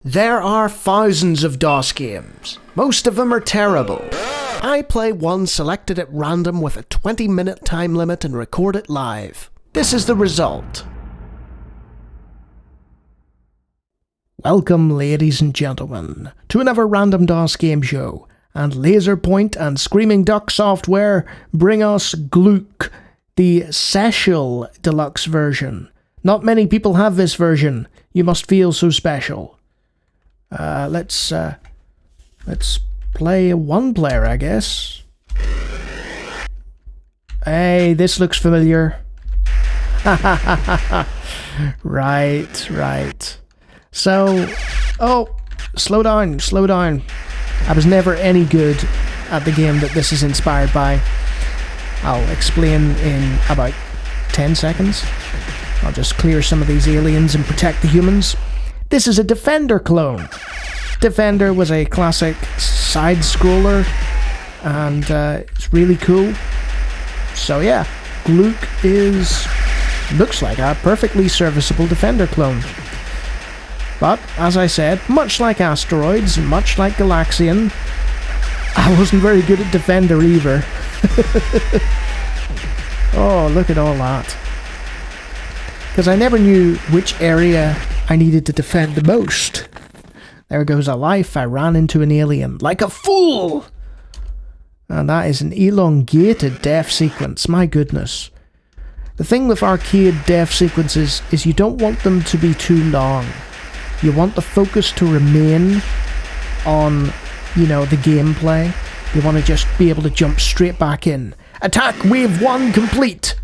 There are thousands of DOS games. Most of them are terrible. I play one selected at random with a 20-minute time limit and record it live. This is the result. Welcome, ladies and gentlemen, to another random DOS game show. And Laserpoint and Screaming Duck Software bring us Glook, the Special Deluxe version. Not many people have this version. You must feel so special. Let's play one player, I guess. Hey, this looks familiar. Right. So, slow down. I was never any good at the game that this is inspired by. I'll explain in about 10 seconds. I'll just clear some of these aliens and protect the humans. This is a Defender clone. Defender was a classic side-scroller, and it's really cool. So yeah, Glook looks like a perfectly serviceable Defender clone. But, as I said, much like Asteroids and much like Galaxian, I wasn't very good at Defender either. Oh, look at all that. Because I never knew which area I needed to defend the most. There goes a life. I ran into an alien like a fool. And that is an elongated death sequence. My goodness. The thing with arcade death sequences is you don't want them to be too long. You want the focus to remain on, the gameplay. You want to just be able to jump straight back in. Attack wave 1 complete.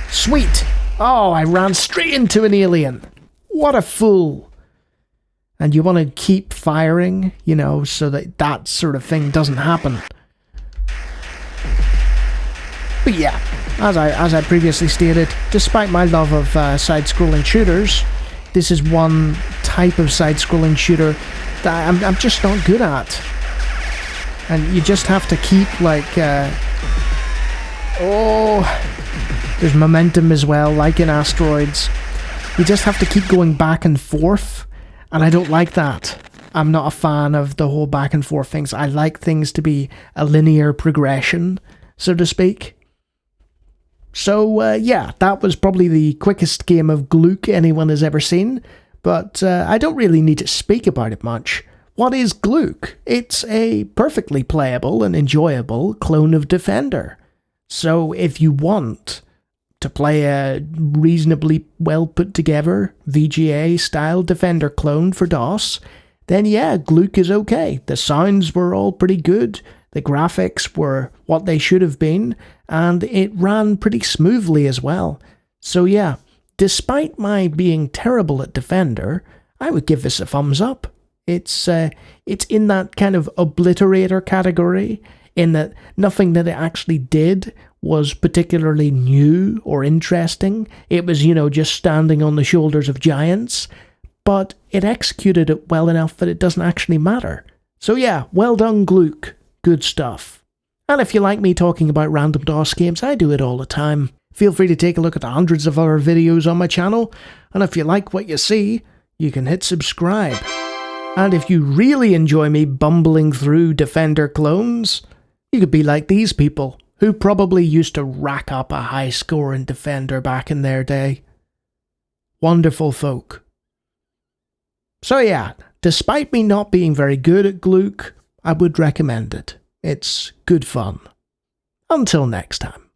Sweet. Oh, I ran straight into an alien. What a fool. And you want to keep firing, so that sort of thing doesn't happen. But yeah, as I previously stated, despite my love of side-scrolling shooters, this is one type of side-scrolling shooter that I'm just not good at. And you just have to keep, there's momentum as well, like in Asteroids. You just have to keep going back and forth, and I don't like that. I'm not a fan of the whole back and forth things. I like things to be a linear progression, so to speak. So, yeah, that was probably the quickest game of Glook anyone has ever seen, but I don't really need to speak about it much. What is Glook? It's a perfectly playable and enjoyable clone of Defender. So if you want to play a reasonably well put together VGA style Defender clone for DOS, then yeah, Glook is okay. The sounds were all pretty good. The graphics were what they should have been, and it ran pretty smoothly as well. So yeah, despite my being terrible at Defender, I would give this a thumbs up. It's in that kind of obliterator category, in that nothing that it actually did was particularly new or interesting. It was, just standing on the shoulders of giants, but it executed it well enough that it doesn't actually matter. So yeah, well done, Glook. Good stuff. And if you like me talking about random DOS games, I do it all the time. Feel free to take a look at the hundreds of other videos on my channel, and if you like what you see, you can hit subscribe. And if you really enjoy me bumbling through Defender clones, you could be like these people, who probably used to rack up a high score in Defender back in their day. Wonderful folk. So yeah, despite me not being very good at Glook, I would recommend it. It's good fun. Until next time.